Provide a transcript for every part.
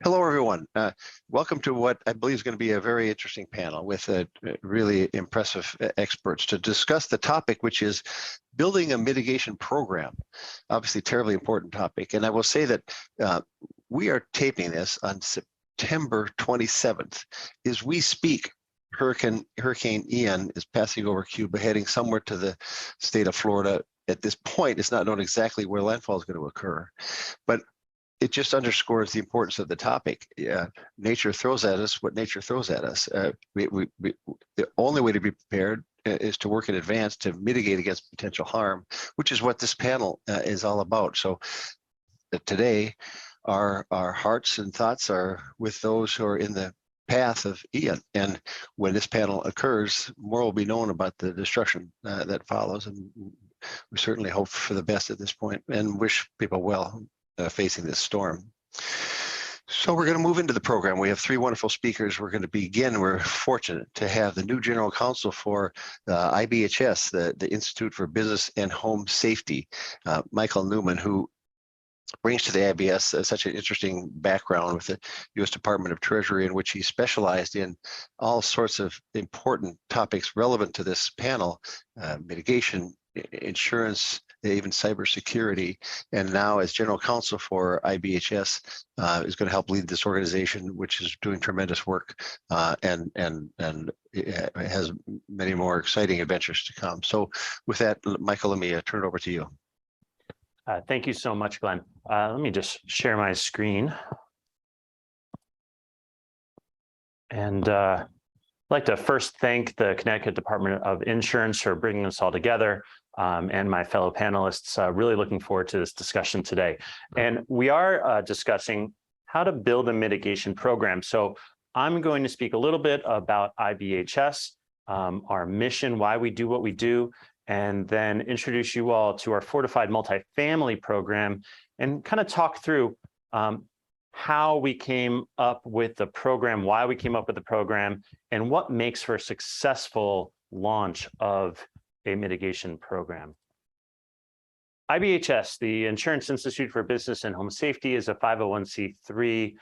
Hello, everyone. Welcome to what I believe is going to be a very interesting panel with really impressive experts to discuss the topic, which is building a mitigation program. Obviously, terribly important topic. And I will say that we are taping this on September 27th. As we speak, Hurricane Ian is passing over Cuba, heading somewhere to the state of Florida. At this point, it's not known exactly where landfall is going to occur, but it just underscores the importance of the topic. Nature throws at us what nature throws at us. The only way to be prepared is to work in advance to mitigate against potential harm, which is what this panel is all about. So today, our hearts and thoughts are with those who are in the path of Ian. And when this panel occurs, more will be known about the destruction that follows. And we certainly hope for the best at this point and wish people well facing this storm. So we're going to move into the program. We have three wonderful speakers. We're going to begin. We're fortunate to have the new General Counsel for IBHS, the Institute for Business and Home Safety, Michael Newman, who brings to the IBS such an interesting background with the U.S. Department of Treasury, in which he specialized in all sorts of important topics relevant to this panel, mitigation, insurance, even cybersecurity, and now as General Counsel for IBHS is going to help lead this organization, which is doing tremendous work and has many more exciting adventures to come. So with that, Michael, let me turn it over to you. Thank you so much, Glenn. Let me just share my screen. And I'd like to first thank the Connecticut Department of Insurance for bringing us all together, and my fellow panelists. Really looking forward to this discussion today. And we are discussing how to build a mitigation program. So I'm going to speak a little bit about IBHS, our mission, why we do what we do, and then introduce you all to our fortified multifamily program and kind of talk through how we came up with the program, why we came up with the program, and what makes for a successful launch of a mitigation program. IBHS, the Insurance Institute for Business and Home Safety, is a 501c3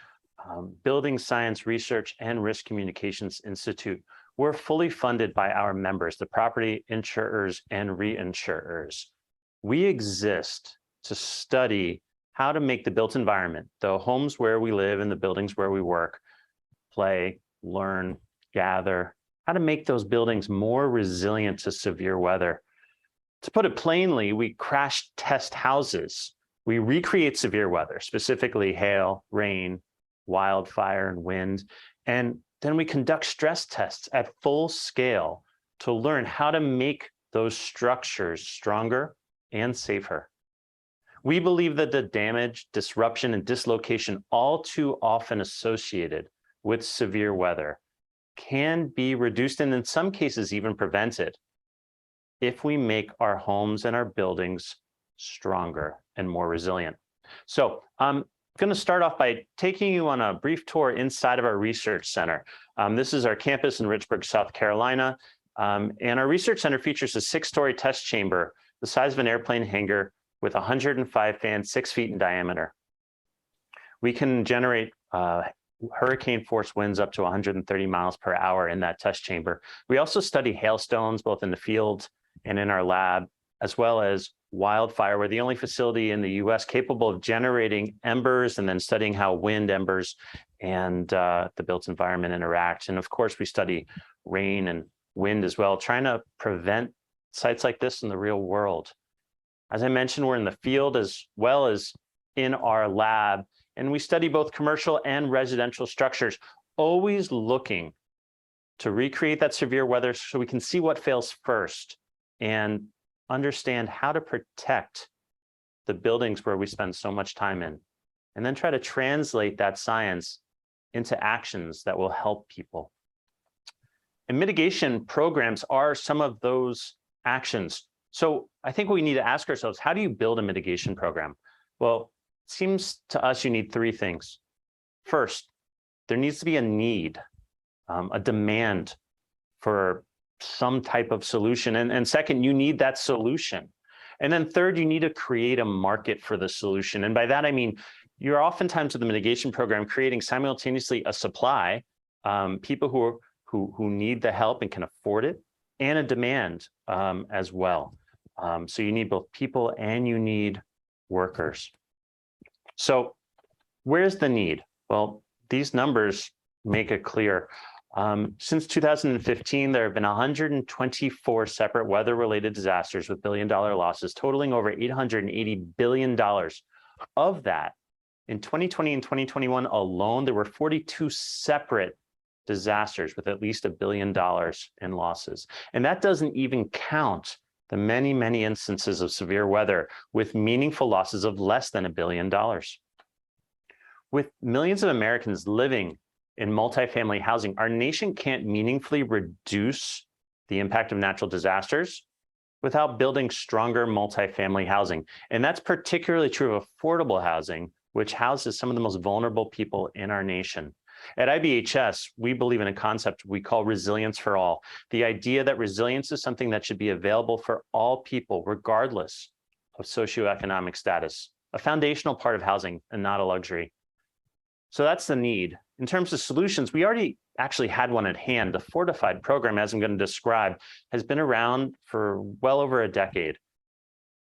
building science research and risk communications institute. We're fully funded by our members, the property insurers and reinsurers. We exist to study how to make the built environment, the homes where we live and the buildings where we work, play, learn, gather, how to make those buildings more resilient to severe weather. To put it plainly, we crash test houses. We recreate severe weather, specifically hail, rain, wildfire, and wind. And then we conduct stress tests at full scale to learn how to make those structures stronger and safer. We believe that the damage, disruption, and dislocation all too often associated with severe weather can be reduced and in some cases even prevented if we make our homes and our buildings stronger and more resilient. So I'm going to start off by taking you on a brief tour inside of our research center. This is our campus in Richburg, South Carolina. And our research center features a 6-story test chamber the size of an airplane hangar with 105 fans, 6 feet in diameter. We can generate hurricane force winds up to 130 miles per hour in that test chamber. We also study hailstones, both in the field and in our lab, as well as wildfire. We're the only facility in the US capable of generating embers and then studying how wind, embers, and the built environment interact. And of course, we study rain and wind as well, trying to prevent sites like this in the real world. As I mentioned, we're in the field as well as in our lab, and we study both commercial and residential structures, always looking to recreate that severe weather so we can see what fails first and understand how to protect the buildings where we spend so much time in, and then try to translate that science into actions that will help people. And mitigation programs are some of those actions. So I think we need to ask ourselves, how do you build a mitigation program? Well, it seems to us you need 3 things. First, there needs to be a need, a demand for some type of solution. And second, you need that solution. And then third, you need to create a market for the solution. And by that, I mean, you're oftentimes with the mitigation program creating simultaneously a supply, people who need the help and can afford it, and a demand as well. So you need both people and you need workers. So where's the need? Well, these numbers make it clear. Since 2015, there have been 124 separate weather-related disasters with billion-dollar losses, totaling over $880 billion. Of that, in 2020 and 2021 alone, there were 42 separate disasters with at least $1 billion in losses. And that doesn't even count the many, many instances of severe weather with meaningful losses of less than $1 billion. With millions of Americans living in multifamily housing, our nation can't meaningfully reduce the impact of natural disasters without building stronger multifamily housing. And that's particularly true of affordable housing, which houses some of the most vulnerable people in our nation. At IBHS, we believe in a concept we call resilience for all. The idea that resilience is something that should be available for all people, regardless of socioeconomic status, a foundational part of housing and not a luxury. So that's the need. In terms of solutions, we already actually had one at hand. The Fortified program, as I'm going to describe, has been around for well over a decade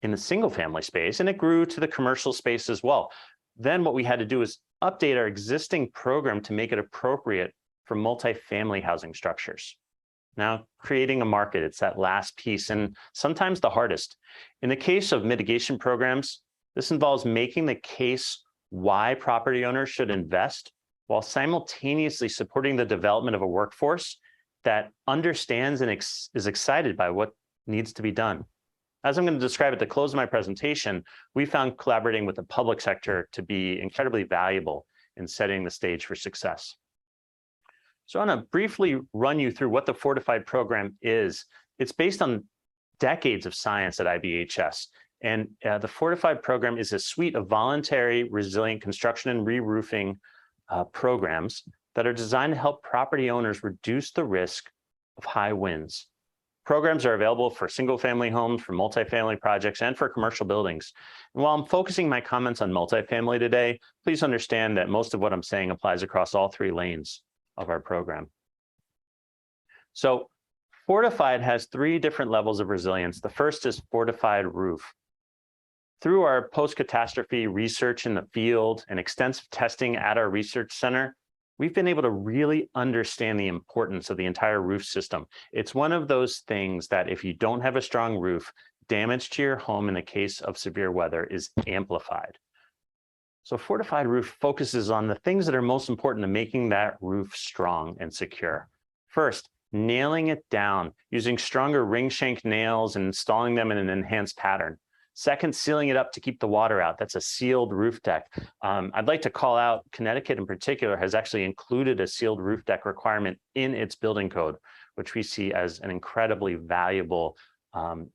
in the single family space, and it grew to the commercial space as well. Then what we had to do is update our existing program to make it appropriate for multifamily housing structures. Now, creating a market, it's that last piece, and sometimes the hardest. In the case of mitigation programs, this involves making the case why property owners should invest while simultaneously supporting the development of a workforce that understands and is excited by what needs to be done. As I'm going to describe at the close of my presentation, we found collaborating with the public sector to be incredibly valuable in setting the stage for success. So I want to briefly run you through what the Fortified program is. It's based on decades of science at IBHS. And the Fortified program is a suite of voluntary resilient construction and re-roofing programs that are designed to help property owners reduce the risk of high winds. Programs are available for single-family homes, for multifamily projects, and for commercial buildings. And while I'm focusing my comments on multifamily today, please understand that most of what I'm saying applies across all three lanes of our program. So Fortified has three different levels of resilience. The first is Fortified Roof. Through our post-catastrophe research in the field and extensive testing at our research center, we've been able to really understand the importance of the entire roof system. It's one of those things that if you don't have a strong roof, damage to your home in the case of severe weather is amplified. So Fortified Roof focuses on the things that are most important to making that roof strong and secure. First, nailing it down using stronger ring shank nails and installing them in an enhanced pattern. Second, sealing it up to keep the water out. That's a sealed roof deck. I'd like to call out Connecticut in particular has actually included a sealed roof deck requirement in its building code, which we see as an incredibly valuable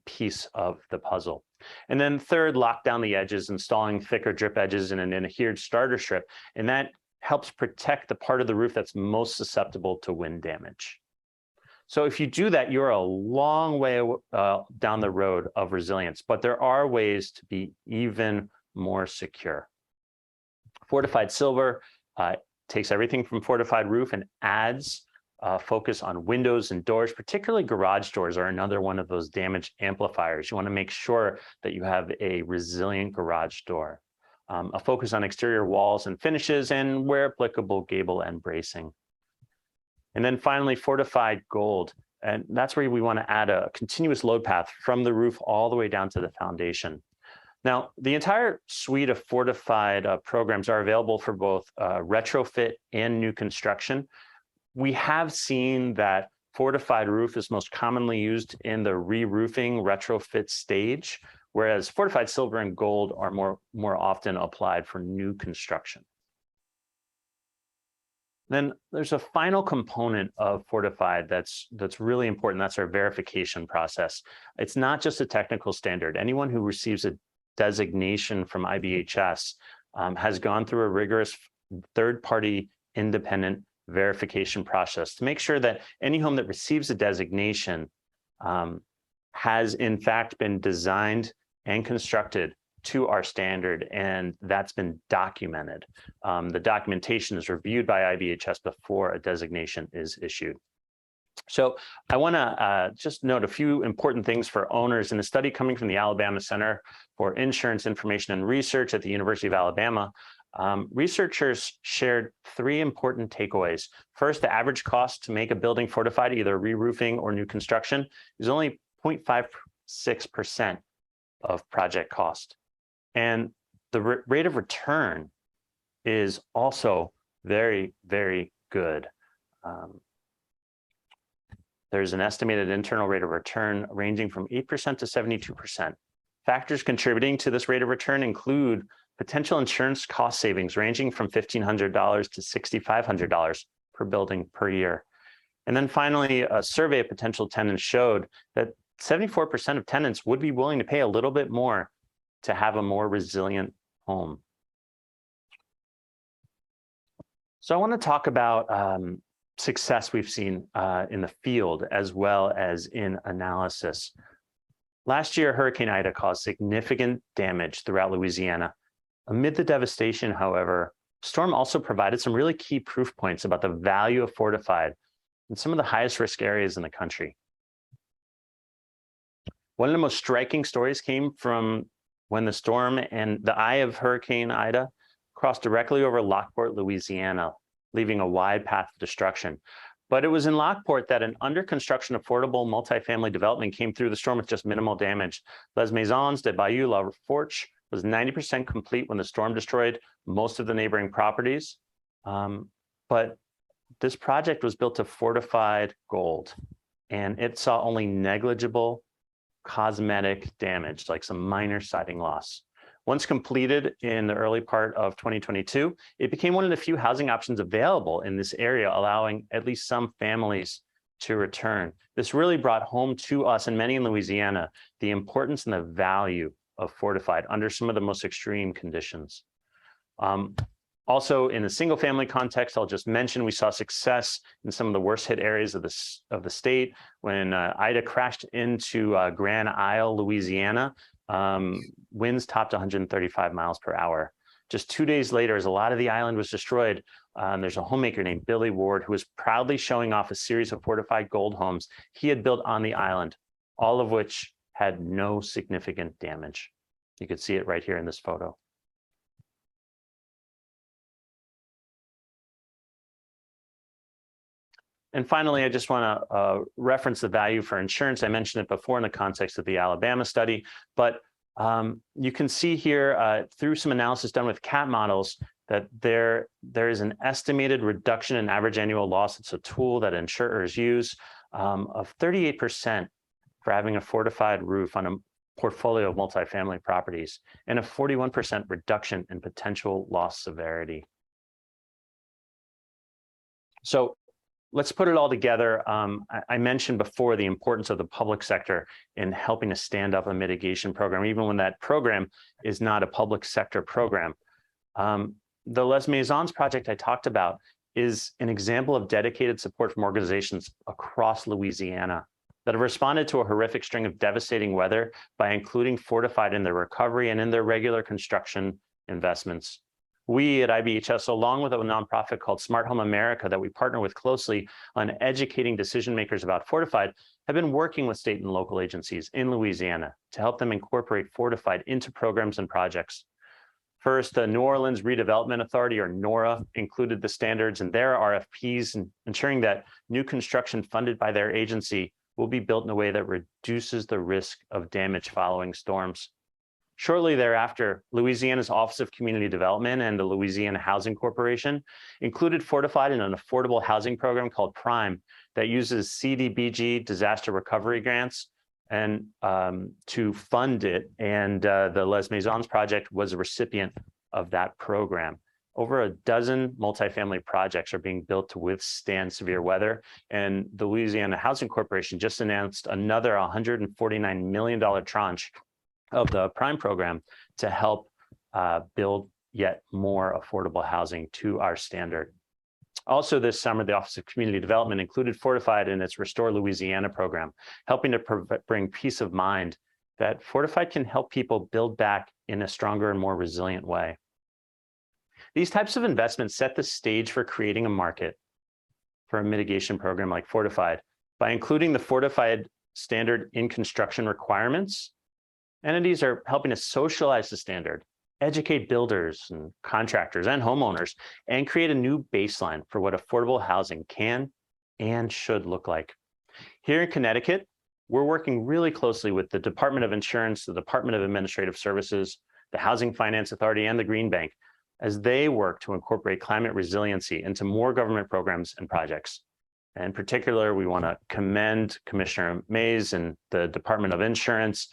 piece of the puzzle. And then third, lock down the edges, installing thicker drip edges and an adhered starter strip. And that helps protect the part of the roof that's most susceptible to wind damage. So if you do that, you're a long way down the road of resilience, but there are ways to be even more secure. Fortified Silver takes everything from Fortified Roof and adds focus on windows and doors, particularly garage doors are another one of those damage amplifiers. You want to make sure that you have a resilient garage door. A focus on exterior walls and finishes, and where applicable, gable and bracing. And then finally, Fortified Gold. And that's where we want to add a continuous load path from the roof all the way down to the foundation. Now, the entire suite of Fortified programs are available for both retrofit and new construction. We have seen that Fortified Roof is most commonly used in the re-roofing retrofit stage, whereas Fortified Silver and Gold are more often applied for new construction. Then there's a final component of Fortified that's really important. That's our verification process. It's not just a technical standard. Anyone who receives a designation from IBHS has gone through a rigorous third-party independent verification process to make sure that any home that receives a designation has in fact been designed and constructed to our standard, and that's been documented. The documentation is reviewed by IBHS before a designation is issued. So I want to just note a few important things for owners. In a study coming from the Alabama Center for Insurance Information and Research at the University of Alabama, researchers shared 3 important takeaways. First, the average cost to make a building fortified, either re-roofing or new construction, is only 0.56% of project cost. And the rate of return is also very, very good. There's an estimated internal rate of return ranging from 8% to 72%. Factors contributing to this rate of return include potential insurance cost savings ranging from $1,500 to $6,500 per building per year. And then finally, a survey of potential tenants showed that 74% of tenants would be willing to pay a little bit more to have a more resilient home. So I want to talk about success we've seen in the field as well as in analysis. Last year, Hurricane Ida caused significant damage throughout Louisiana. Amid the devastation, however, the storm also provided some really key proof points about the value of fortified in some of the highest risk areas in the country. One of the most striking stories came from when the storm and the eye of Hurricane Ida crossed directly over Lockport, Louisiana, leaving a wide path of destruction. But it was in Lockport that an under construction affordable multifamily development came through the storm with just minimal damage. Les Maisons de Bayou La Forge was 90% complete when the storm destroyed most of the neighboring properties. But this project was built to fortified gold, and it saw only negligible cosmetic damage, like some minor siding loss. Once completed in the early part of 2022, it became one of the few housing options available in this area, allowing at least some families to return. This really brought home to us and many in Louisiana the importance and the value of fortified under some of the most extreme conditions. Also, in the single family context, I'll just mention we saw success in some of the worst hit areas of the state. When Ida crashed into Grand Isle, Louisiana, winds topped 135 miles per hour. Just 2 days later, as a lot of the island was destroyed, there's a homemaker named Billy Ward who was proudly showing off a series of fortified gold homes he had built on the island, all of which had no significant damage. You could see it right here in this photo. And finally, I just want to reference the value for insurance. I mentioned it before in the context of the Alabama study, but you can see here through some analysis done with CAT models that there is an estimated reduction in average annual loss. It's a tool that insurers use of 38% for having a fortified roof on a portfolio of multifamily properties, and a 41% reduction in potential loss severity. So let's put it all together. I mentioned before the importance of the public sector in helping to stand up a mitigation program, even when that program is not a public sector program. The Les Maisons project I talked about is an example of dedicated support from organizations across Louisiana that have responded to a horrific string of devastating weather by including fortified in their recovery and in their regular construction investments. We at IBHS, along with a nonprofit called Smart Home America that we partner with closely on educating decision makers about fortified, have been working with state and local agencies in Louisiana to help them incorporate fortified into programs and projects. First, the New Orleans Redevelopment Authority, or NORA, included the standards in their RFPs, ensuring that new construction funded by their agency will be built in a way that reduces the risk of damage following storms. Shortly thereafter, Louisiana's Office of Community Development and the Louisiana Housing Corporation included fortified in an affordable housing program called PRIME that uses CDBG disaster recovery grants and to fund it. And the Les Maisons project was a recipient of that program. Over a dozen multifamily projects are being built to withstand severe weather. And the Louisiana Housing Corporation just announced another $149 million tranche of the PRIME program to help build yet more affordable housing to our standard. Also this summer, the Office of Community Development included fortified in its Restore Louisiana program, helping to bring peace of mind that Fortified can help people build back in a stronger and more resilient way. These types of investments set the stage for creating a market for a mitigation program like Fortified. By including the Fortified standard in construction requirements, entities are helping to socialize the standard, educate builders and contractors and homeowners, and create a new baseline for what affordable housing can and should look like. Here in Connecticut, we're working really closely with the Department of Insurance, the Department of Administrative Services, the Housing Finance Authority, and the Green Bank as they work to incorporate climate resiliency into more government programs and projects. And in particular, we want to commend Commissioner Mays and the Department of Insurance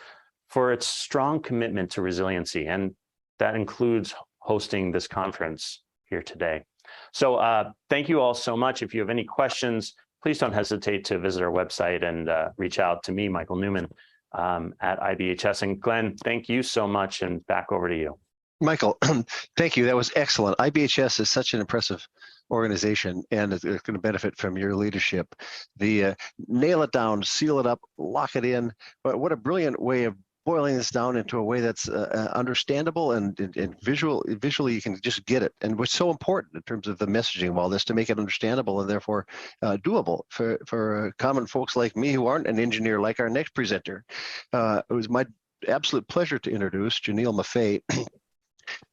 for its strong commitment to resiliency, and that includes hosting this conference here today. So thank you all so much. If you have any questions, please don't hesitate to visit our website and reach out to me, Michael Newman, at IBHS. And Glenn, thank you so much, and back over to you. Michael, thank you. That was excellent. IBHS is such an impressive organization, and it's going to benefit from your leadership. The nail it down, seal it up, lock it in. But what a brilliant way of boiling this down into a way that's understandable and visually you can just get it. And what's so important in terms of the messaging of all this to make it understandable and therefore doable for common folks like me who aren't an engineer like our next presenter. It was my absolute pleasure to introduce Janelle Maffei.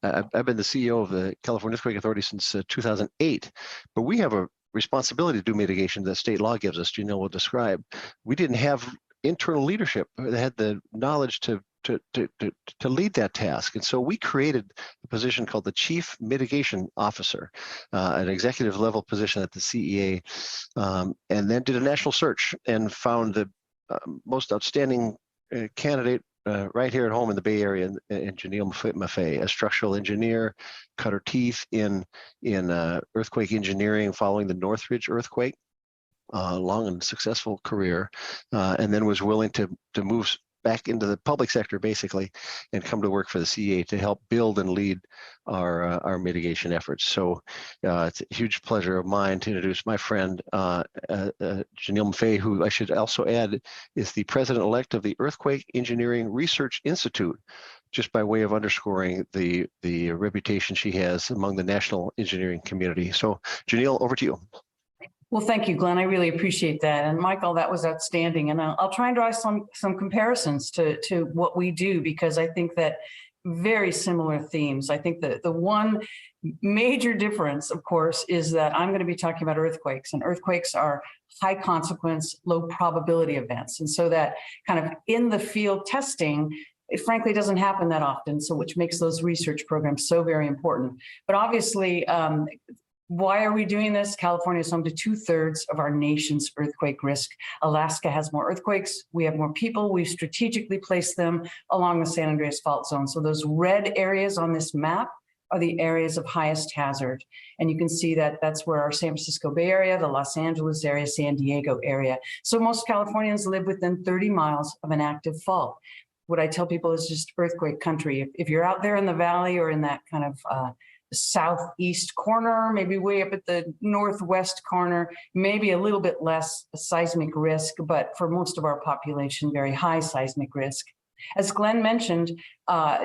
I've been the CEO of the California Earthquake Authority since 2008, but we have a responsibility to do mitigation that state law gives us. Janelle will describe. We didn't have internal leadership that had the knowledge to lead that task, and so we created a position called the Chief Mitigation Officer, an executive level position at the CEA, and then did a national search and found the most outstanding candidate right here at home in the Bay Area, in Janelle Maffei, a structural engineer, cut her teeth in earthquake engineering following the Northridge earthquake, long and successful career, and then was willing to move back into the public sector basically and come to work for the CEA to help build and lead our mitigation efforts. So it's a huge pleasure of mine to introduce my friend Janelle Maffei, who I should also add is the president-elect of the Earthquake Engineering Research Institute, just by way of underscoring the reputation she has among the national engineering community. So Janelle, over to you. Well, thank you, Glenn. I really appreciate that. And Michael, that was outstanding. And I'll try and draw some comparisons to what we do, because I think that very similar themes. I think that the one major difference, of course, is that I'm going to be talking about earthquakes, and earthquakes are high consequence, low probability events. And so that kind of in the field testing, it frankly doesn't happen that often. So which makes those research programs so very important. But obviously, why are we doing this? California is home to 2/3 of our nation's earthquake risk. Alaska has more earthquakes. We have more people. We've strategically placed them along the San Andreas Fault Zone. So those red areas on this map are the areas of highest hazard. And you can see that that's where our San Francisco Bay Area, the Los Angeles area, San Diego area. So most Californians live within 30 miles of an active fault. What I tell people is just earthquake country. If you're out there in the valley or in that kind of southeast corner, maybe way up at the northwest corner, maybe a little bit less seismic risk, but for most of our population, very high seismic risk. As Glenn mentioned,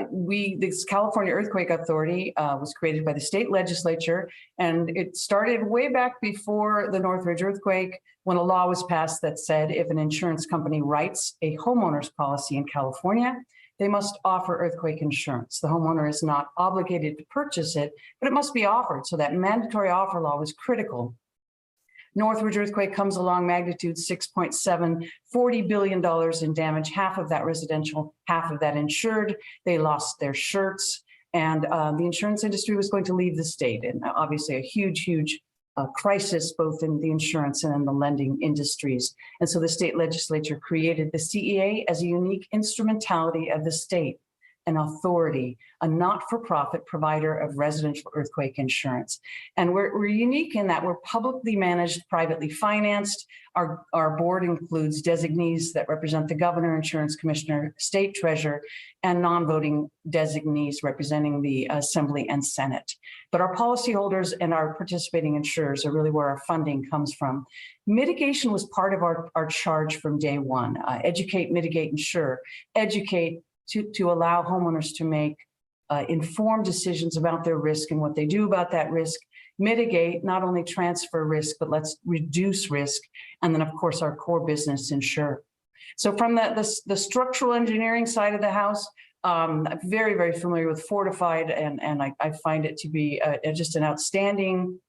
this California Earthquake Authority was created by the state legislature, and it started way back before the Northridge earthquake, when a law was passed that said if an insurance company writes a homeowner's policy in California, they must offer earthquake insurance. The homeowner is not obligated to purchase it, but it must be offered. So that mandatory offer law was critical. Northridge earthquake comes along, magnitude 6.7, $40 billion in damage, half of that residential, half of that insured. They lost their shirts, and the insurance industry was going to leave the state. And obviously a huge crisis, both in the insurance and in the lending industries. And so the state legislature created the CEA as a unique instrumentality of the state an authority, a not-for-profit provider of residential earthquake insurance. And we're unique in that we're publicly managed, privately financed. Our board includes designees that represent the governor, insurance commissioner, state treasurer, and non-voting designees representing the assembly and senate. But our policyholders and our participating insurers are really where our funding comes from. Mitigation was part of our charge from day one. Educate, mitigate, insure. Educate to allow homeowners to make informed decisions about their risk and what they do about that risk. Mitigate, not only transfer risk, but let's reduce risk. And then, of course, our core business, insure. So from the structural engineering side of the house, I'm very, very familiar with Fortified, and I find it to be just an outstanding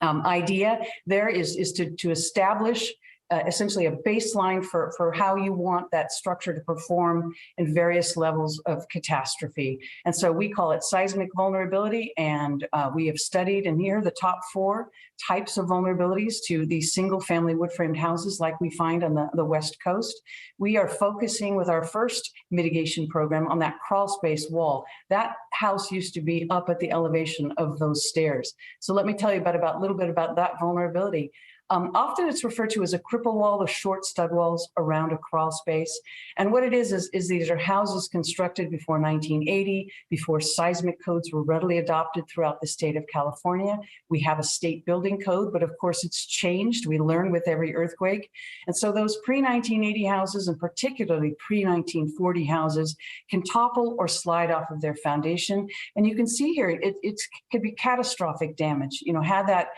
idea. There is to establish essentially a baseline for how you want that structure to perform in various levels of catastrophe. And so we call it seismic vulnerability, and we have studied, and here are the top 4 types of vulnerabilities to these single family wood framed houses like we find on the West Coast. We are focusing with our first mitigation program on that crawl space wall. That house used to be up at the elevation of those stairs. So let me tell you a little bit about that vulnerability. Often it's referred to as a cripple wall, the short stud walls around a crawl space. And what it is these are houses constructed before 1980, before seismic codes were readily adopted throughout the state of California. We have a state building code, but of course it's changed. We learn with every earthquake. And so those pre-1980 houses, and particularly pre-1940 houses, can topple or slide off of their foundation. And you can see here, it could be catastrophic damage. You know, had that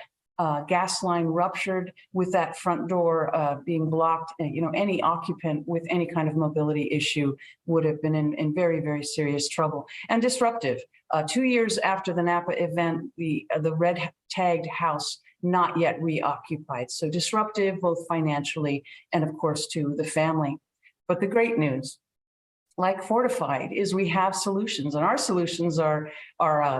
gas line ruptured, with that front door being blocked, you know, any occupant with any kind of mobility issue would have been in very, very serious trouble. And disruptive. 2 years after the Napa event, the red tagged house not yet reoccupied. So disruptive, both financially and of course to the family. But the great news, like Fortified, is we have solutions, and our solutions are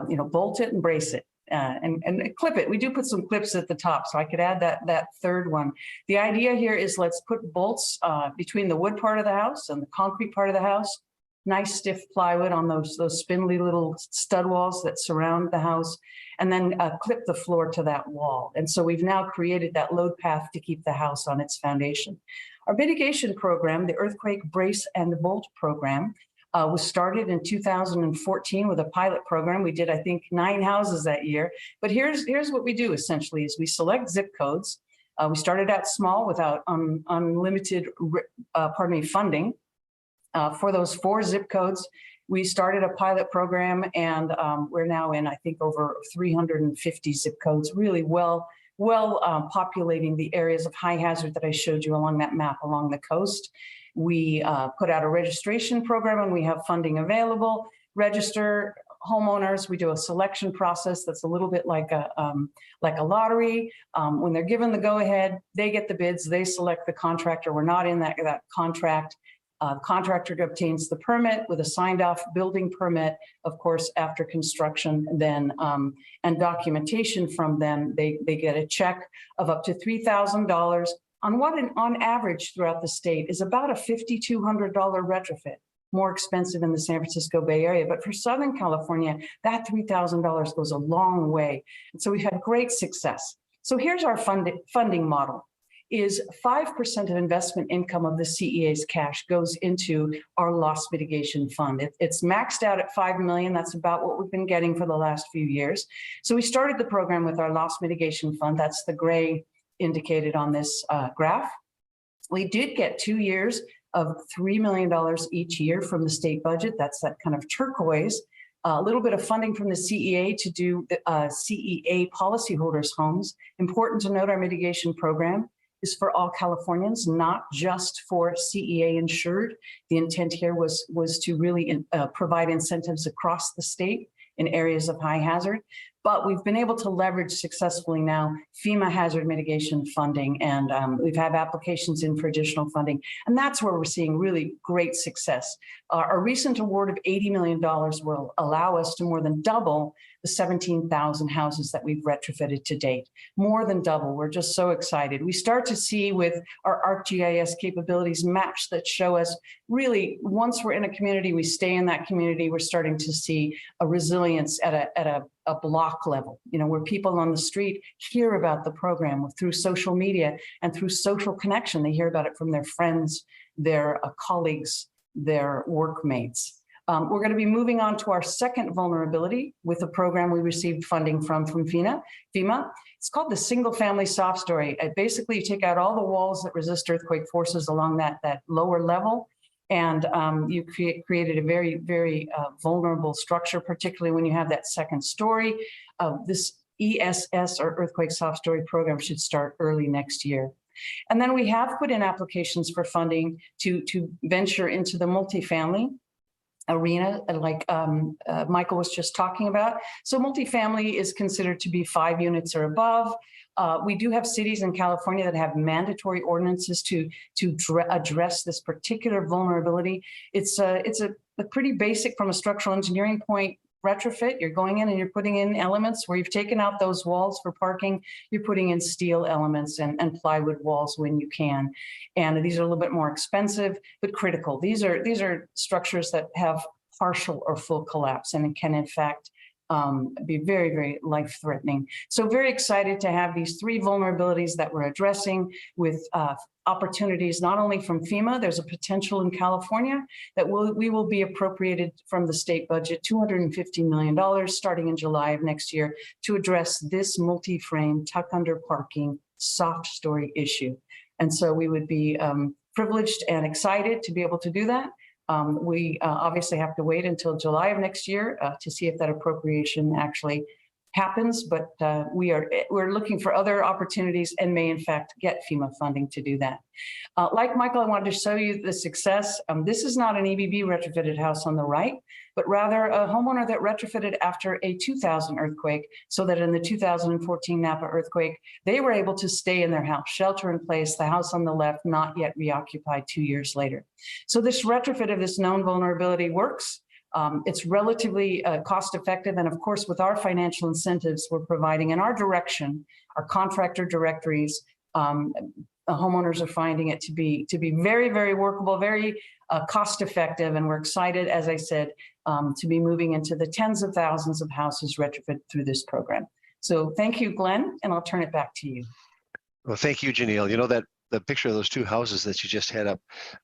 you know, bolt it and brace it. And clip it. We do put some clips at the top, so I could add that third one. The idea here is let's put bolts between the wood part of the house and the concrete part of the house. Nice stiff plywood on those spindly little stud walls that surround the house, and then clip the floor to that wall. And so we've now created that load path to keep the house on its foundation. Our mitigation program, the Earthquake Brace and Bolt program, was started in 2014 with a pilot program. We did, I think, 9 houses that year. But here's what we do essentially is we select zip codes. We started out small without unlimited funding. For those 4 zip codes, we started a pilot program, and we're now in, I think, over 350 zip codes, really well populating the areas of high hazard that I showed you along that map along the coast. We put out a registration program, and we have funding available. Register homeowners. We do a selection process that's a little bit like a lottery. When they're given the go-ahead, they get the bids. They select the contractor. We're not in that contract. The contractor obtains the permit with a signed-off building permit, of course, after construction, then and documentation from them. They get a check of up to $3,000. On what on average throughout the state is about a $5,200 retrofit, more expensive in the San Francisco Bay Area. But for Southern California, that $3,000 goes a long way. And so we've had great success. So here's our funding model. Is 5% of investment income of the CEA's cash goes into our loss mitigation fund. It's maxed out at $5 million. That's about what we've been getting for the last few years. So we started the program with our loss mitigation fund. That's the gray indicated on this graph. We did get 2 years of $3 million each year from the state budget. That's that kind of turquoise. A little bit of funding from the CEA to do CEA policyholders' homes. Important to note, our mitigation program is for all Californians, not just for CEA insured. The intent here was to really provide incentives across the state in areas of high hazard. But we've been able to leverage successfully now FEMA hazard mitigation funding, and we've had applications in for additional funding. And that's where we're seeing really great success. Our recent award of $80 million will allow us to more than double the 17,000 houses that we've retrofitted to date. More than double. We're just so excited. We start to see with our ArcGIS capabilities maps that show us really, once we're in a community, we stay in that community. We're starting to see a resilience at a block level, where people on the street hear about the program through social media and through social connection. They hear about it from their friends, their colleagues, their workmates. We're going to be moving on to our second vulnerability with a program we received funding from FEMA. It's called the Single Family Soft Story. Basically, you take out all the walls that resist earthquake forces along that lower level, and you created a very, very vulnerable structure, particularly when you have that second story. This ESS, or Earthquake Soft Story program, should start early next year. And then we have put in applications for funding to venture into the multifamily arena, like Michael was just talking about. So multifamily is considered to be 5 units or above. We do have cities in California that have mandatory ordinances to address this particular vulnerability. It's a pretty basic, from a structural engineering point, retrofit. You're going in and you're putting in elements where you've taken out those walls for parking. You're putting in steel elements and plywood walls when you can. And these are a little bit more expensive, but critical. These are structures that have partial or full collapse, and it can in fact be very, very life-threatening. So very excited to have these 3 vulnerabilities that we're addressing with opportunities not only from FEMA. There's a potential in California that we will be appropriated from the state budget $250 million starting in July of next year to address this multi-frame tuck under parking soft story issue. And so we would be privileged and excited to be able to do that. We obviously have to wait until July of next year to see if that appropriation actually happens, but we're looking for other opportunities and may in fact get FEMA funding to do that. Like Michael, I wanted to show you the success. This is not an EBB retrofitted house on the right, but rather a homeowner that retrofitted after a 2000 earthquake, so that in the 2014 Napa earthquake, they were able to stay in their house, shelter in place, the house on the left not yet reoccupied 2 years later. So this retrofit of this known vulnerability works. It's relatively cost effective. And of course, with our financial incentives we're providing in our direction, our contractor directories, the homeowners are finding it to be very, very workable, very cost effective. And we're excited, as I said, to be moving into the tens of thousands of houses retrofit through this program. So thank you, Glenn, and I'll turn it back to you. Well, thank you, Janelle. You know that the picture of those 2 houses that you just had up,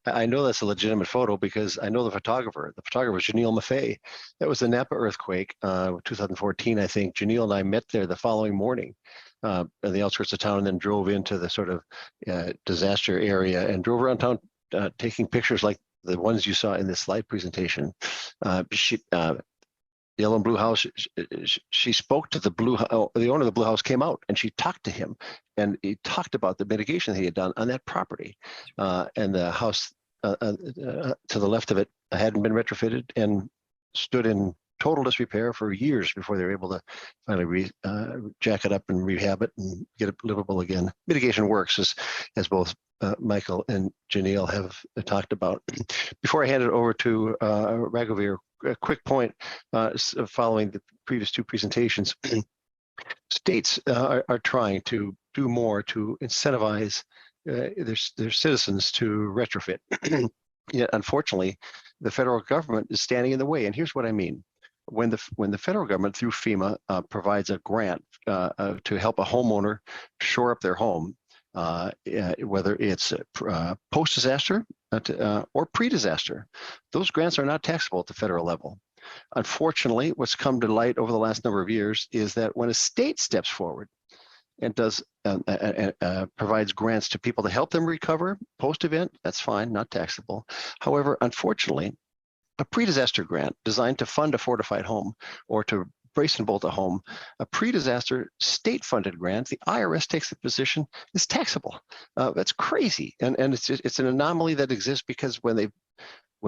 I know that's a legitimate photo because I know the photographer. The photographer is Janelle Maffei. That was the Napa earthquake, 2014, I think. Janelle and I met there the following morning on the outskirts of town, and then drove into the sort of disaster area and drove around town taking pictures like the ones you saw in this slide presentation. The yellow and blue house, she spoke to the owner of the blue house came out and she talked to him, and he talked about the mitigation that he had done on that property. And the house to the left of it hadn't been retrofitted and stood in total disrepair for years before they were able to finally jack it up and rehab it and get it livable again. Mitigation works, as both Michael and Janelle have talked about. Before I hand it over to Raghavir, a quick point following the previous 2 presentations. States are trying to do more to incentivize their citizens to retrofit. Yet, unfortunately, the federal government is standing in the way. And here's what I mean. When the federal government, through FEMA, provides a grant to help a homeowner shore up their home, whether it's post-disaster or pre-disaster, those grants are not taxable at the federal level. Unfortunately, what's come to light over the last number of years is that when a state steps forward and provides grants to people to help them recover post-event, that's fine, not taxable. However, unfortunately, a pre-disaster grant designed to fund a fortified home or to brace and bolt a home, a pre-disaster state-funded grant, the IRS takes the position is taxable. That's crazy, and it's an anomaly that exists because when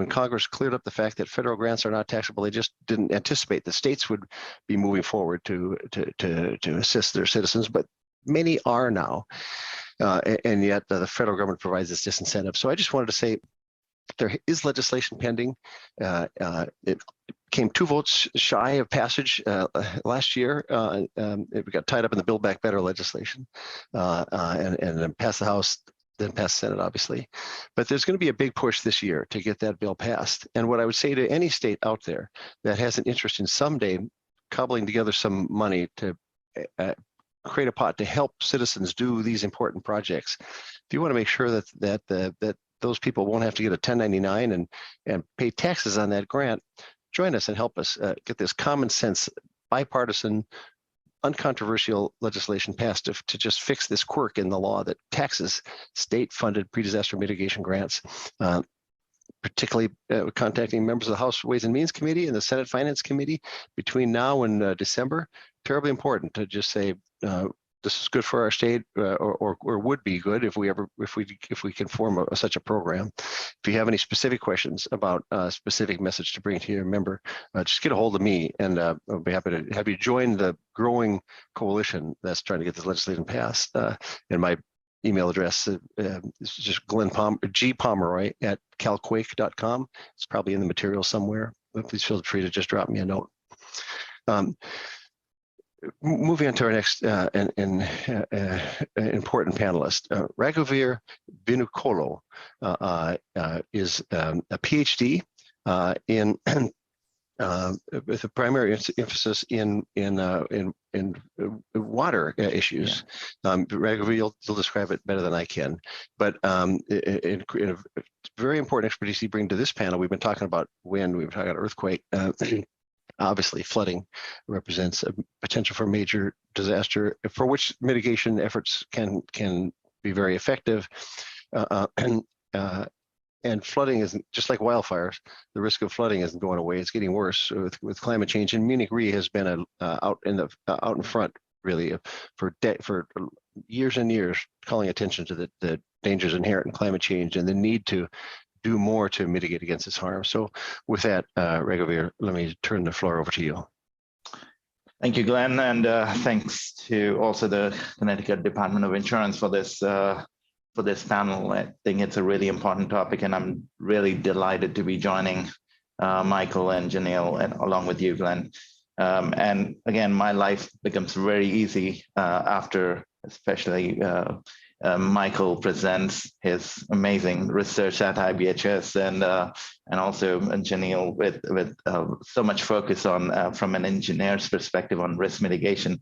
Congress cleared up the fact that federal grants are not taxable, they just didn't anticipate the states would be moving forward to assist their citizens, but many are now, and yet the federal government provides this disincentive. So I just wanted to say, there is legislation pending. It came 2 votes shy of passage last year. It got tied up in the Build Back Better legislation and then passed the House, then passed the Senate, obviously. But there's going to be a big push this year to get that bill passed. And what I would say to any state out there that has an interest in someday cobbling together some money to create a pot to help citizens do these important projects, if you want to make sure that those people won't have to get a 1099 and pay taxes on that grant, join us and help us get this common sense, bipartisan, uncontroversial legislation passed to just fix this quirk in the law that taxes state-funded pre-disaster mitigation grants, particularly contacting members of the House Ways and Means Committee and the Senate Finance Committee between now and December. Terribly important to just say, this is good for our state, or would be good if we can form such a program. If you have any specific questions about a specific message to bring to your member, just get a hold of me, and I'll be happy to have you join the growing coalition that's trying to get this legislation passed. And my email address is just G Pomeroy at calquake.com. It's probably in the material somewhere. Please feel free to just drop me a note. Moving on to our next important panelist, Raghuveer Vinukolo is a PhD with a primary emphasis in water issues. Yeah. Raghuveer, you'll describe it better than I can, but in a very important expertise you bring to this panel. We've been talking about wind, we've been talking about earthquake. Obviously, flooding represents a potential for major disaster for which mitigation efforts can be very effective. And flooding isn't, just like wildfires, the risk of flooding isn't going away. It's getting worse with climate change. And Munich Re has been out in front really for years and years, calling attention to the dangers inherent in climate change and the need to do more to mitigate against this harm. So with that, Raghuveer, let me turn the floor over to you. Thank you, Glenn, and thanks to also the Connecticut Department of Insurance for this panel. I think it's a really important topic, and I'm really delighted to be joining Michael and Janelle, and along with you, Glenn. And again, my life becomes very easy after, especially Michael presents his amazing research at IBHS, and also Janelle with so much focus on from an engineer's perspective on risk mitigation.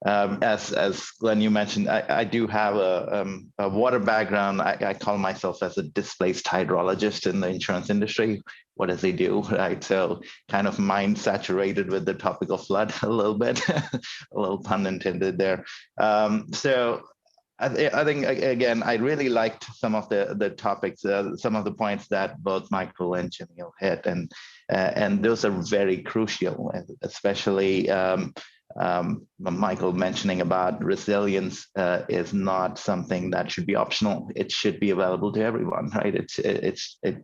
As Glenn, you mentioned, I do have a water background. I call myself as a displaced hydrologist in the insurance industry. What does he do, right? So kind of mind saturated with the topic of flood a little bit, a little pun intended there. So I think, again, I really liked some of the topics, some of the points that both Michael and Janelle hit, and those are very crucial, especially Michael mentioning about resilience is not something that should be optional. It should be available to everyone, right? It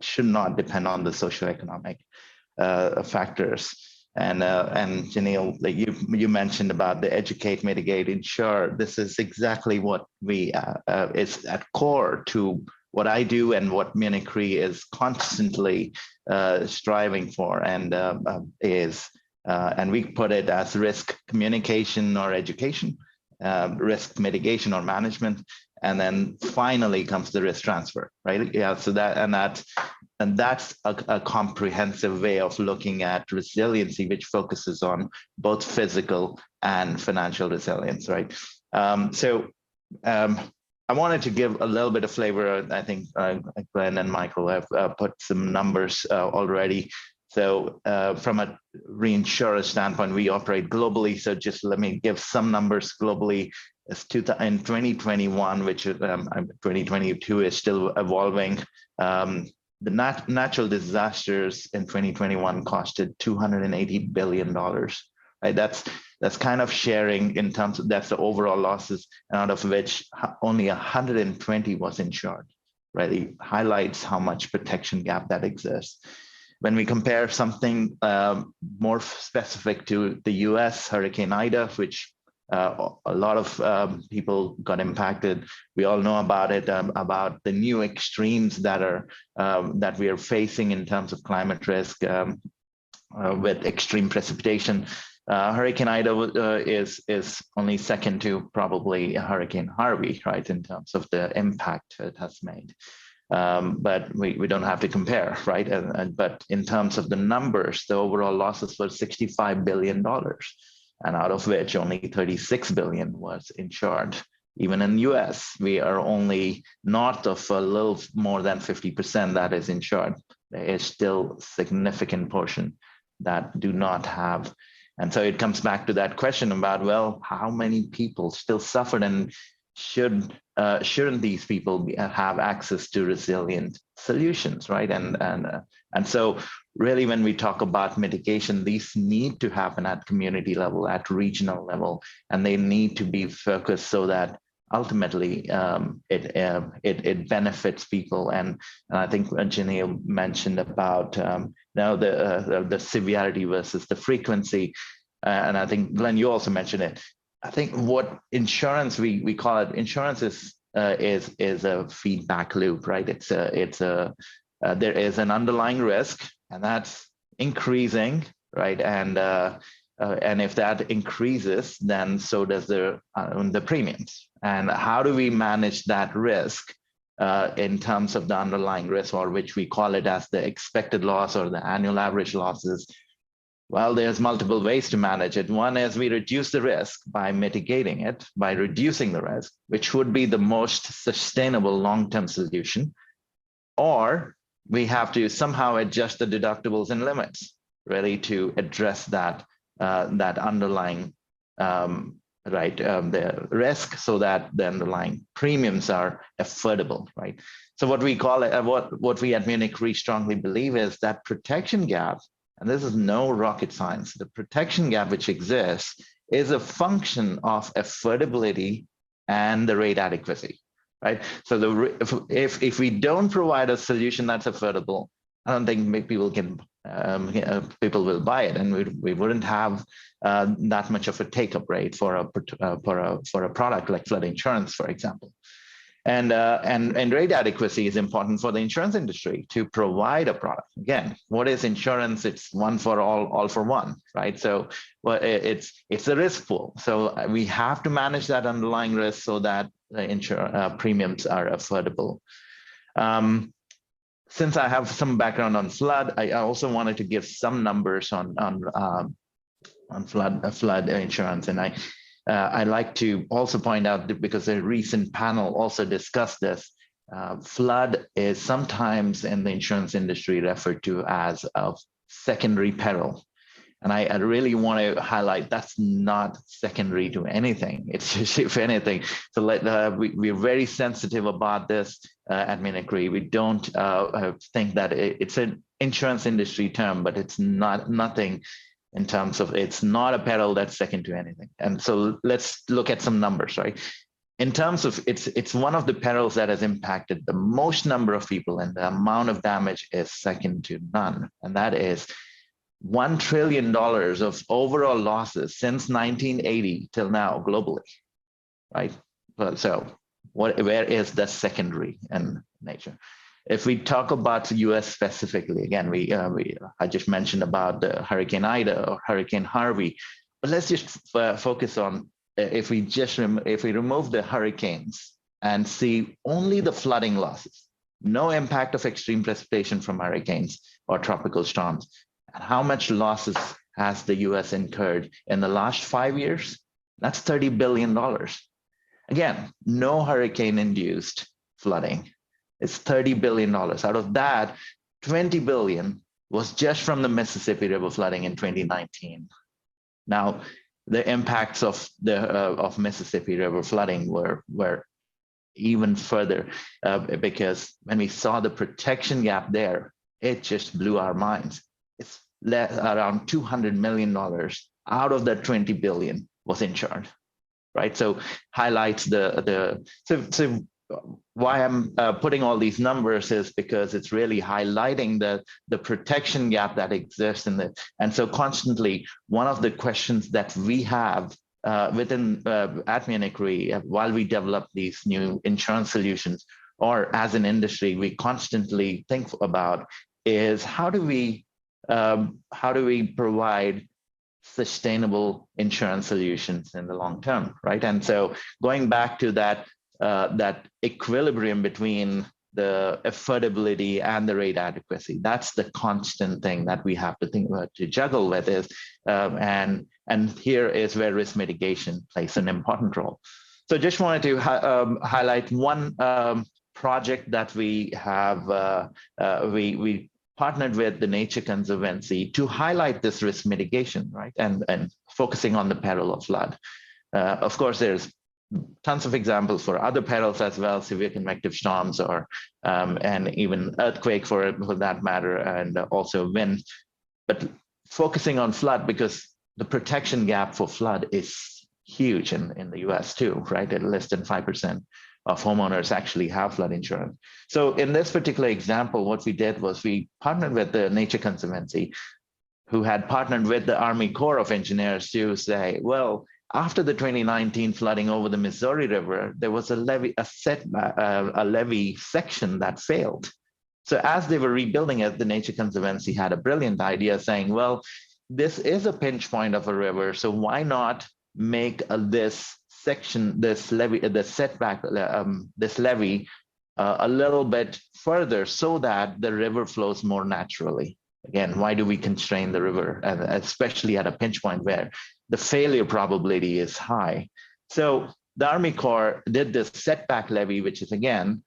should not depend on the socioeconomic factors. And Janelle, like you mentioned about the educate, mitigate, insure. This is exactly what we is at core to what I do and what Munich Re is constantly striving for, and we put it as risk communication or education, risk mitigation or management, and then finally comes the risk transfer, right? Yeah, so that's a comprehensive way of looking at resiliency, which focuses on both physical and financial resilience, right? I wanted to give a little bit of flavor. I think Glenn and Michael have put some numbers already. So from a reinsurer standpoint, we operate globally. So just let me give some numbers globally. In 2021, which 2022 is still evolving, the natural disasters in 2021 costed $280 billion. Right? That's kind of sharing in terms of, that's the overall losses, out of which only 120 was insured. Right? It highlights how much protection gap that exists. When we compare something more specific to the US, Hurricane Ida, which A lot of people got impacted. We all know about it, about the new extremes that we are facing in terms of climate risk with extreme precipitation. Hurricane Ida is only second to probably Hurricane Harvey, right, in terms of the impact it has made. But we don't have to compare, right? But in terms of the numbers, the overall losses were $65 billion, and out of which only 36 billion was insured. Even in the US, we are only north of a little more than 50% that is insured. There is still a significant portion that do not have. And so it comes back to that question about, well, how many people still suffered, and shouldn't these people have access to resilient solutions, right? And so really, when we talk about mitigation, these need to happen at community level, at regional level, and they need to be focused so that ultimately it benefits people. And I think Janelle mentioned about now the severity versus the frequency, and I think Glenn, you also mentioned it. I think what insurance, we call it, insurance is a feedback loop, right? There is an underlying risk, and that's increasing, right? And if that increases, then so does the premiums. And how do we manage that risk in terms of the underlying risk, or which we call it as the expected loss or the annual average losses? Well, there's multiple ways to manage it. One is we reduce the risk by mitigating it, by reducing the risk, which would be the most sustainable long-term solution. Or we have to somehow adjust the deductibles and limits, really, to address that underlying the risk, so that the underlying premiums are affordable, right? So what we call it, what we at Munich Re strongly believe is that protection gap. And this is no rocket science. The protection gap which exists is a function of affordability and the rate adequacy, right? So if we don't provide a solution that's affordable, I don't think people will buy it, and we wouldn't have that much of a take-up rate for a product like flood insurance, for example. And rate adequacy is important for the insurance industry to provide a product. Again, what is insurance? It's one for all for one, right? So it's a risk pool. So we have to manage that underlying risk so that the premiums are affordable. Since I have some background on flood, I also wanted to give some numbers on flood insurance, and I like to also point out that, because a recent panel also discussed this, flood is sometimes in the insurance industry referred to as a secondary peril. And I really want to highlight that's not secondary to anything. It's just, if anything, so we're very sensitive about this at Munich Re. We don't think that it's an insurance industry term, but it's nothing in terms of, it's not a peril that's second to anything. And so let's look at some numbers, right? In terms of, it's one of the perils that has impacted the most number of people, and the amount of damage is second to none. And that is $1 trillion of overall losses since 1980 till now globally, right? So where is the secondary in nature? If we talk about the US specifically, again, I just mentioned about the Hurricane Ida or Hurricane Harvey, but let's just focus on, if we remove the hurricanes and see only the flooding losses, no impact of extreme precipitation from hurricanes or tropical storms, and how much losses has the US incurred in the last 5 years? That's $30 billion. Again, no hurricane-induced flooding. It's $30 billion. Out of that, 20 billion was just from the Mississippi River flooding in 2019. Now, the impacts of Mississippi River flooding were even further, because when we saw the protection gap there, it just blew our minds. It's around $200 million out of that 20 billion was insured, right? So highlights so why I'm putting all these numbers is because it's really highlighting the protection gap that exists in it. And so constantly, one of the questions that we have at Munich Re, while we develop these new insurance solutions, or as an industry, we constantly think about is how do we provide sustainable insurance solutions in the long term, right? And so going back to that equilibrium between the affordability and the rate adequacy, that's the constant thing that we have to think about, to juggle with is, and here is where risk mitigation plays an important role. So just wanted to highlight one project that we have, we partnered with the Nature Conservancy to highlight this risk mitigation, right? And focusing on the peril of flood. Of course, there's tons of examples for other perils as well, severe convective storms, or and even earthquake for that matter, and also wind. But focusing on flood, because the protection gap for flood is huge in the US too, right? At less than 5% of homeowners actually have flood insurance. So in this particular example, what we did was we partnered with the Nature Conservancy, who had partnered with the Army Corps of Engineers to say, well, after the 2019 flooding over the Missouri River, there was a levee section that failed. So as they were rebuilding it, the Nature Conservancy had a brilliant idea saying, well, this is a pinch point of a river, so why not make this section, this levee, the setback, this levee a little bit further so that the river flows more naturally. Again, why do we constrain the river, and especially at a pinch point where the failure probability is high? So the Army Corps did this setback levee, which is again,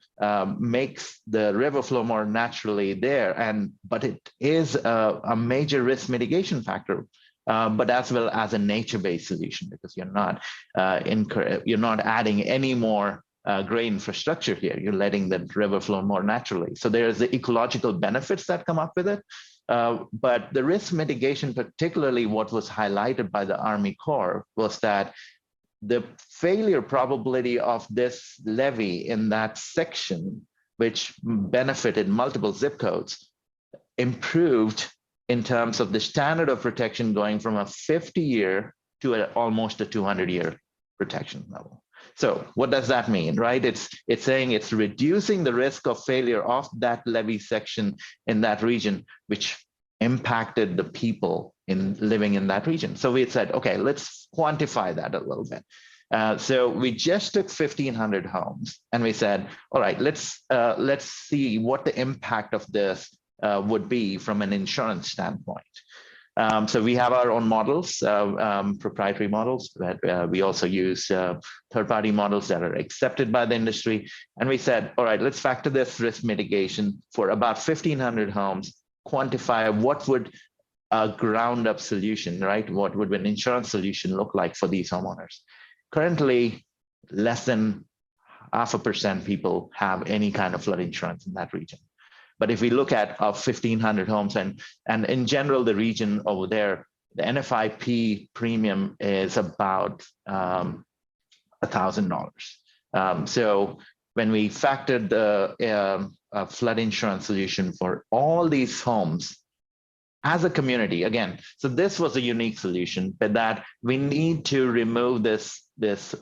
makes the river flow more naturally there. But it is a major risk mitigation factor, but as well as a nature-based solution, because you're not adding any more gray infrastructure here. You're letting the river flow more naturally. So there's the ecological benefits that come up with it. But the risk mitigation, particularly what was highlighted by the Army Corps, was that the failure probability of this levee in that section, which benefited multiple zip codes, improved in terms of the standard of protection going from a 50-year to almost a 200-year protection level. So what does that mean, right? It's saying it's reducing the risk of failure of that levee section in that region, which impacted the people living in that region. So we said, okay, let's quantify that a little bit. So we just took 1,500 homes and we said, all right, let's see what the impact of this would be from an insurance standpoint. So we have our own models, proprietary models, but we also use third-party models that are accepted by the industry. And we said, all right, let's factor this risk mitigation for about 1,500 homes, quantify what would a ground-up solution, right? What would an insurance solution look like for these homeowners? Currently, less than 0.5% people have any kind of flood insurance in that region. But if we look at 1,500 homes, and in general, the region over there, the NFIP premium is about $1,000. So when we factored the flood insurance solution for all these homes as a community, again, so this was a unique solution, but that we need to remove this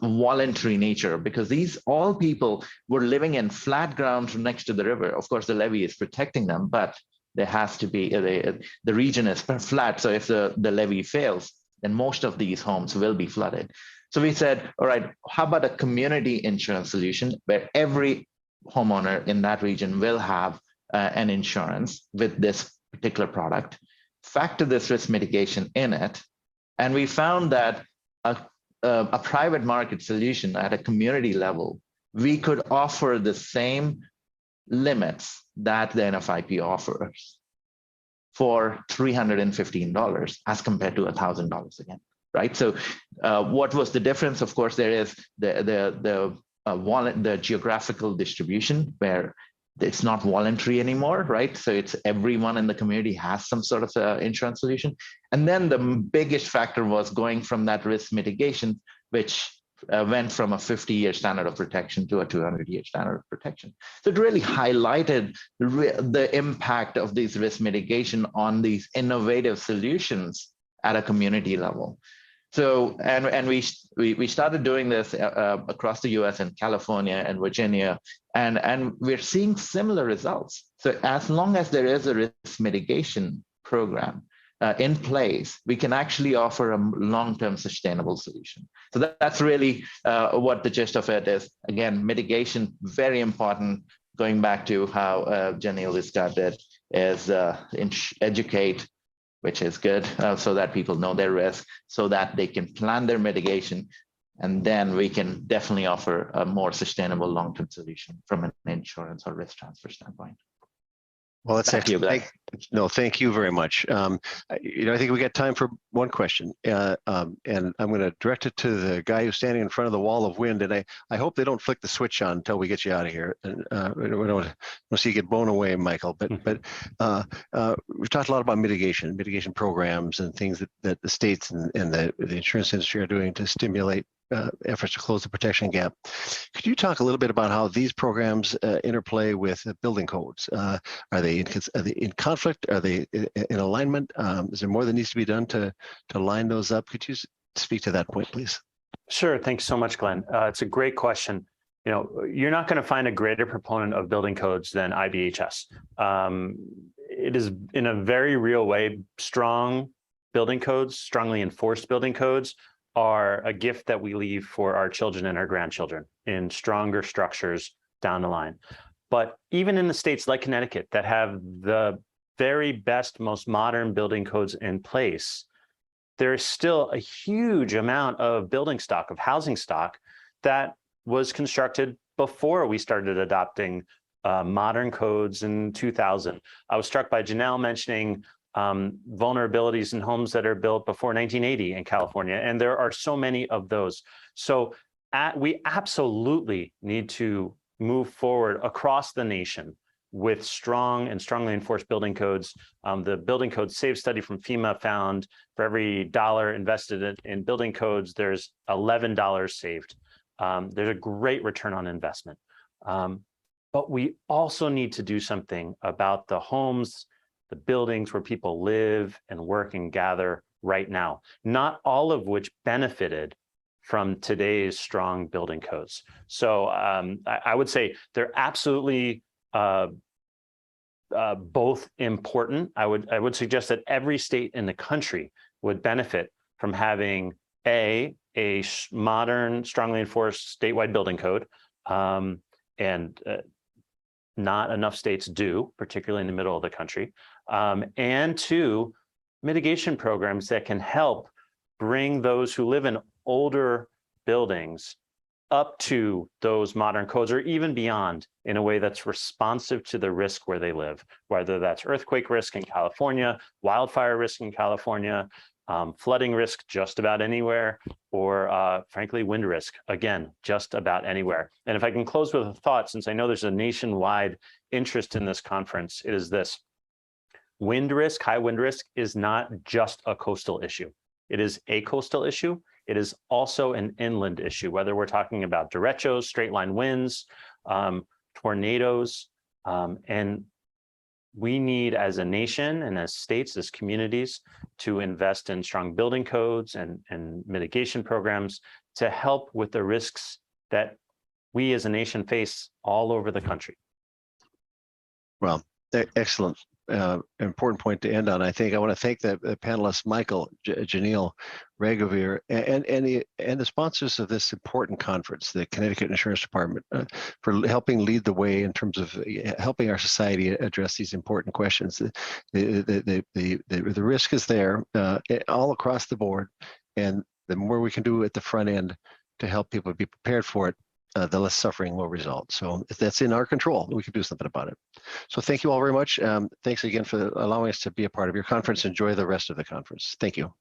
voluntary nature, because these all people were living in flat ground next to the river. Of course, the levee is protecting them, but there has to be, the region is flat. So if the levee fails, then most of these homes will be flooded. So we said, all right, how about a community insurance solution where every homeowner in that region will have an insurance with this particular product, factor this risk mitigation in it. And we found that a private market solution at a community level, we could offer the same limits that the NFIP offers for $315 as compared to $1,000 again, right? So what was the difference? Of course, there is the geographical distribution where it's not voluntary anymore, right? So it's everyone in the community has some sort of insurance solution. And then the biggest factor was going from that risk mitigation, which went from a 50-year standard of protection to a 200-year standard of protection. So it really highlighted the impact of these risk mitigation on these innovative solutions at a community level. So, and we started doing this across the U.S. in California and Virginia, and we're seeing similar results. So, as long as there is a risk mitigation program in place, we can actually offer a long-term sustainable solution. So that's really what the gist of it is. Again, mitigation, very important. Going back to how Janelle started, is educate, which is good, so that people know their risk, so that they can plan their mitigation, and then we can definitely offer a more sustainable long-term solution from an insurance or risk transfer standpoint. Well, that's Back to you, Glenn. Thank you very much. I think we got time for one question, and I'm going to direct it to the guy who's standing in front of the wall of wind. And I hope they don't flick the switch on until we get you out of here. And we don't want to see you get blown away, Michael. But we've talked a lot about mitigation programs, and things that the states and the insurance industry are doing to stimulate efforts to close the protection gap. Could you talk a little bit about how these programs interplay with building codes? Are they in conflict? Are they in alignment? Is there more that needs to be done to line those up? Could you speak to that point, please? Sure. Thanks so much, Glenn. It's a great question. You're not going to find a greater proponent of building codes than IBHS. It is, in a very real way, strong building codes, strongly enforced building codes are a gift that we leave for our children and our grandchildren in stronger structures down the line. But even in the states like Connecticut that have the very best, most modern building codes in place, there is still a huge amount of building stock, of housing stock, that was constructed before we started adopting modern codes in 2000. I was struck by Janelle mentioning vulnerabilities in homes that are built before 1980 in California, and there are so many of those. So we absolutely need to move forward across the nation with strong and strongly enforced building codes. The building code save study from FEMA found for every dollar invested in building codes, there's $11 saved. There's a great return on investment. But we also need to do something about the homes, the buildings where people live and work and gather right now, not all of which benefited from today's strong building codes. So I would say they're absolutely both important. I would suggest that every state in the country would benefit from having a modern, strongly enforced statewide building code, and not enough states do, particularly in the middle of the country, and two, mitigation programs that can help bring those who live in older buildings up to those modern codes or even beyond in a way that's responsive to the risk where they live, whether that's earthquake risk in California, wildfire risk in California, flooding risk just about anywhere, or frankly, wind risk, again, just about anywhere. And if I can close with a thought, since I know there's a nationwide interest in this conference, it is this: wind risk, high wind risk, is not just a coastal issue. It is a coastal issue. It is also an inland issue, whether we're talking about derechos, straight line winds, tornadoes, and we need, as a nation and as states, as communities, to invest in strong building codes and mitigation programs to help with the risks that we as a nation face all over the country. Well, excellent. Important point to end on. I think I want to thank the panelists, Michael, Janelle, Raghuveer, and the sponsors of this important conference, the Connecticut Insurance Department, for helping lead the way in terms of helping our society address these important questions. The risk is there all across the board, and the more we can do at the front end to help people be prepared for it, the less suffering will result. So if that's in our control, we can do something about it. So thank you all very much. Thanks again for allowing us to be a part of your conference. Enjoy the rest of the conference. Thank you.